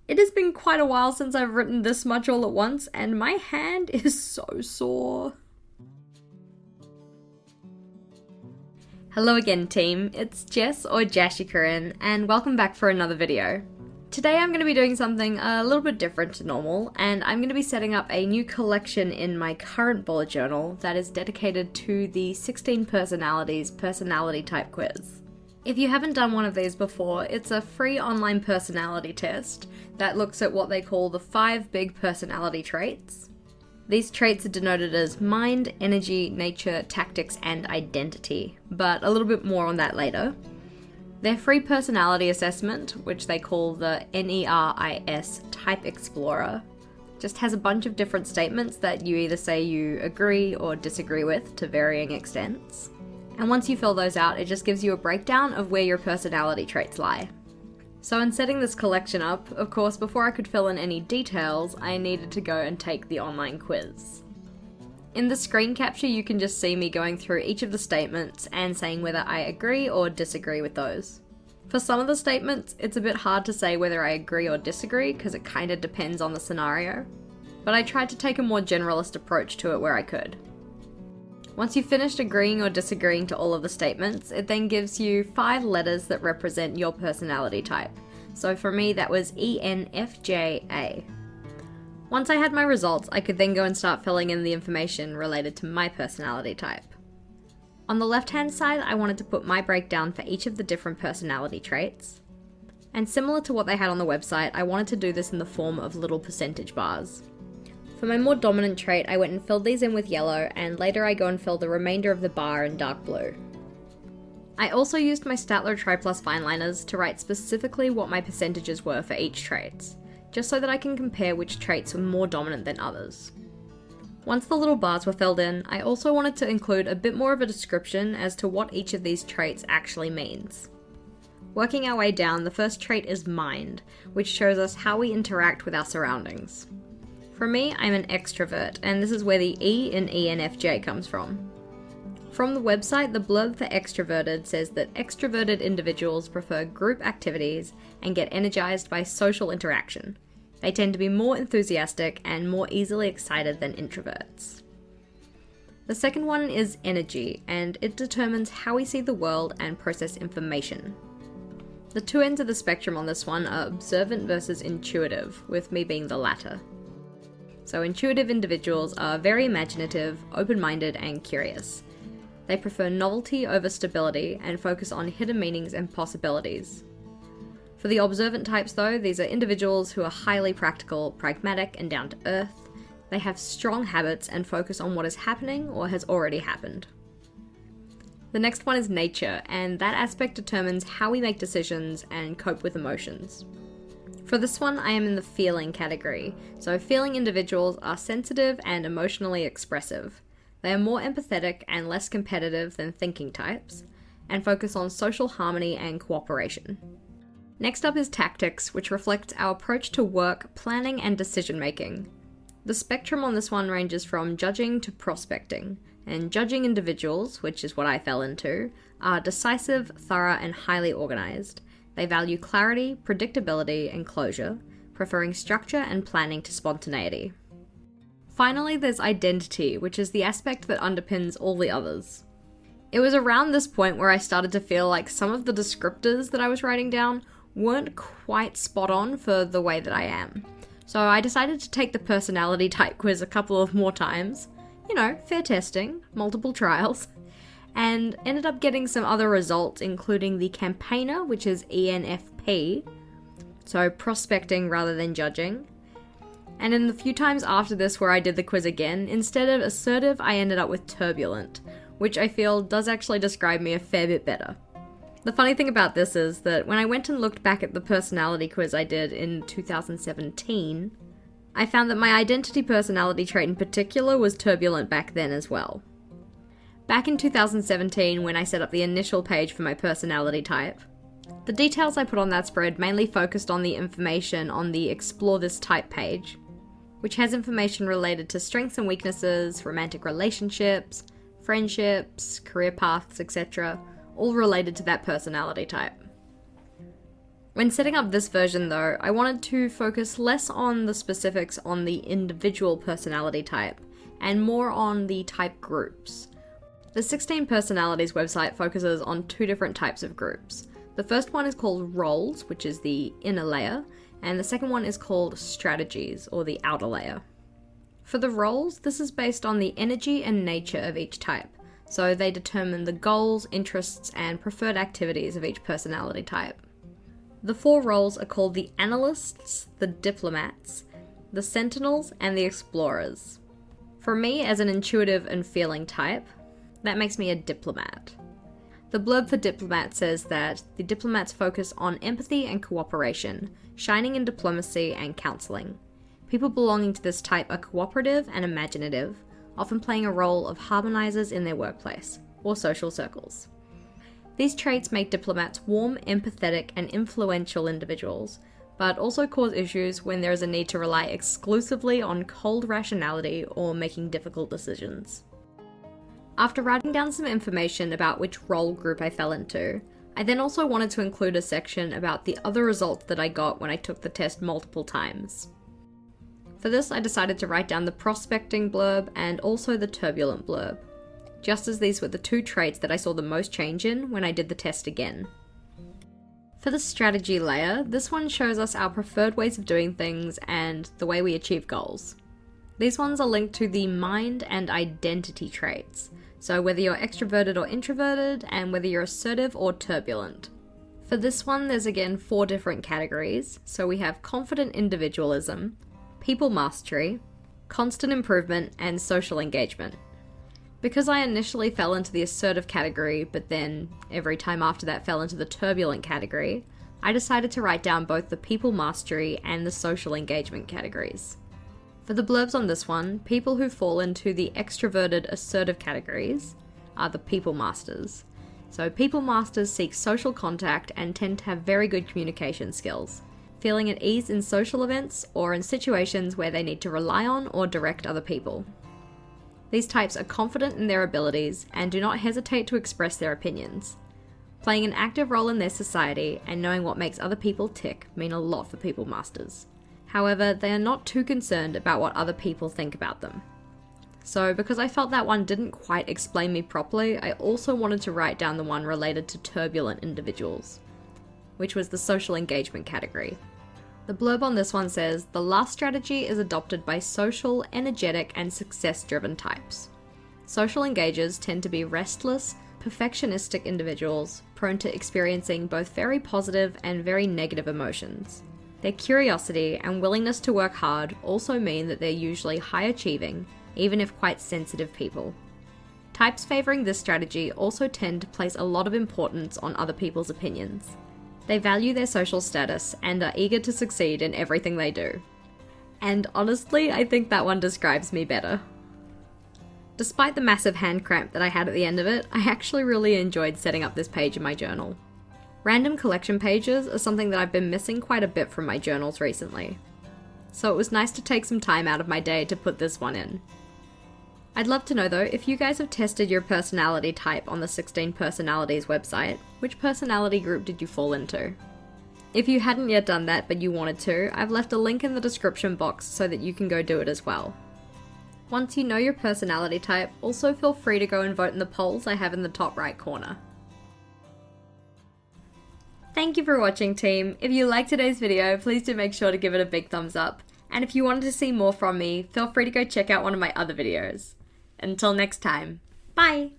It has been quite a while since I've written this much all at once, and my hand is so sore. Hello again, team. It's Jess or JashiiCorrin, and welcome back for another video. Today I'm going to be doing something a little bit different to normal, and I'm going to be setting up a new collection in my current bullet journal that is dedicated to the 16 personalities personality type quiz. If you haven't done one of these before, it's a free online personality test that looks at what they call the 5 big personality traits. These traits are denoted as mind, energy, nature, tactics, and identity, but a little bit more on that later. Their free personality assessment, which they call the NERIS Type Explorer, just has a bunch of different statements that you either say you agree or disagree with to varying extents. And once you fill those out, it just gives you a breakdown of where your personality traits lie. So in setting this collection up, of course, before I could fill in any details, I needed to go and take the online quiz. In the screen capture, you can just see me going through each of the statements and saying whether I agree or disagree with those. For some of the statements, it's a bit hard to say whether I agree or disagree because it kind of depends on the scenario, but I tried to take a more generalist approach to it where I could. Once you've finished agreeing or disagreeing to all of the statements, it then gives you 5 letters that represent your personality type. So for me, that was ENFJA. Once I had my results, I could then go and start filling in the information related to my personality type. On the left-hand side, I wanted to put my breakdown for each of the different personality traits. And similar to what they had on the website, I wanted to do this in the form of little percentage bars. For my more dominant trait, I went and filled these in with yellow, and later I go and fill the remainder of the bar in dark blue. I also used my Statler Tri-Plus fineliners to write specifically what my percentages were for each trait, just so that I can compare which traits were more dominant than others. Once the little bars were filled in, I also wanted to include a bit more of a description as to what each of these traits actually means. Working our way down, the first trait is mind, which shows us how we interact with our surroundings. For me, I'm an extrovert, and this is where the E in ENFJ comes from. From the website, the blurb for extroverted says that extroverted individuals prefer group activities and get energized by social interaction. They tend to be more enthusiastic and more easily excited than introverts. The second one is energy, and it determines how we see the world and process information. The two ends of the spectrum on this one are observant versus intuitive, with me being the latter. So intuitive individuals are very imaginative, open-minded, and curious. They prefer novelty over stability and focus on hidden meanings and possibilities. For the observant types though, these are individuals who are highly practical, pragmatic, and down to earth. They have strong habits and focus on what is happening or has already happened. The next one is nature, and that aspect determines how we make decisions and cope with emotions. For this one, I am in the feeling category, so feeling individuals are sensitive and emotionally expressive. They are more empathetic and less competitive than thinking types, and focus on social harmony and cooperation. Next up is tactics, which reflects our approach to work, planning, and decision making. The spectrum on this one ranges from judging to prospecting, and judging individuals, which is what I fell into, are decisive, thorough, and highly organized. They value clarity, predictability, and closure, preferring structure and planning to spontaneity. Finally, there's identity, which is the aspect that underpins all the others. It was around this point where I started to feel like some of the descriptors that I was writing down weren't quite spot on for the way that I am. So I decided to take the personality type quiz a couple of more times, fair testing, multiple trials, and ended up getting some other results, including the campaigner, which is ENFP, so prospecting rather than judging. And in the few times after this where I did the quiz again, instead of assertive, I ended up with turbulent, which I feel does actually describe me a fair bit better. The funny thing about this is that when I went and looked back at the personality quiz I did in 2017, I found that my identity personality trait in particular was turbulent back then as well. Back in 2017, when I set up the initial page for my personality type, the details I put on that spread mainly focused on the information on the Explore This Type page, which has information related to strengths and weaknesses, romantic relationships, friendships, career paths, etc., all related to that personality type. When setting up this version though, I wanted to focus less on the specifics on the individual personality type, and more on the type groups. The 16 Personalities website focuses on 2 different types of groups. The first one is called roles, which is the inner layer, and the second one is called strategies, or the outer layer. For the roles, this is based on the energy and nature of each type, so they determine the goals, interests, and preferred activities of each personality type. The 4 roles are called the analysts, the diplomats, the sentinels, and the explorers. For me, as an intuitive and feeling type, that makes me a diplomat. The blurb for diplomat says that the diplomats focus on empathy and cooperation, shining in diplomacy and counselling. People belonging to this type are cooperative and imaginative, often playing a role of harmonisers in their workplace or social circles. These traits make diplomats warm, empathetic, and influential individuals, but also cause issues when there is a need to rely exclusively on cold rationality or making difficult decisions. After writing down some information about which role group I fell into, I then also wanted to include a section about the other results that I got when I took the test multiple times. For this, I decided to write down the prospecting blurb and also the turbulent blurb, just as these were the 2 traits that I saw the most change in when I did the test again. For the strategy layer, this one shows us our preferred ways of doing things and the way we achieve goals. These ones are linked to the mind and identity traits, so whether you're extroverted or introverted, and whether you're assertive or turbulent. For this one, there's again 4 different categories, so we have confident individualism, people mastery, constant improvement, and social engagement. Because I initially fell into the assertive category, but then every time after that fell into the turbulent category, I decided to write down both the people mastery and the social engagement categories. For the blurbs on this one, people who fall into the extroverted assertive categories are the people masters. So people masters seek social contact and tend to have very good communication skills, feeling at ease in social events or in situations where they need to rely on or direct other people. These types are confident in their abilities and do not hesitate to express their opinions. Playing an active role in their society and knowing what makes other people tick mean a lot for people masters. However, they are not too concerned about what other people think about them. So because I felt that one didn't quite explain me properly, I also wanted to write down the one related to turbulent individuals, which was the social engagement category. The blurb on this one says, the last strategy is adopted by social, energetic, and success-driven types. Social engagers tend to be restless, perfectionistic individuals, prone to experiencing both very positive and very negative emotions. Their curiosity and willingness to work hard also mean that they're usually high-achieving, even if quite sensitive people. Types favouring this strategy also tend to place a lot of importance on other people's opinions. They value their social status and are eager to succeed in everything they do. And honestly, I think that one describes me better. Despite the massive hand cramp that I had at the end of it, I actually really enjoyed setting up this page in my journal. Random collection pages are something that I've been missing quite a bit from my journals recently, so it was nice to take some time out of my day to put this one in. I'd love to know though, if you guys have tested your personality type on the 16 Personalities website, which personality group did you fall into? If you hadn't yet done that but you wanted to, I've left a link in the description box so that you can go do it as well. Once you know your personality type, also feel free to go and vote in the polls I have in the top right corner. Thank you for watching, team. If you liked today's video, please do make sure to give it a big thumbs up. And if you wanted to see more from me, feel free to go check out one of my other videos. Until next time, bye!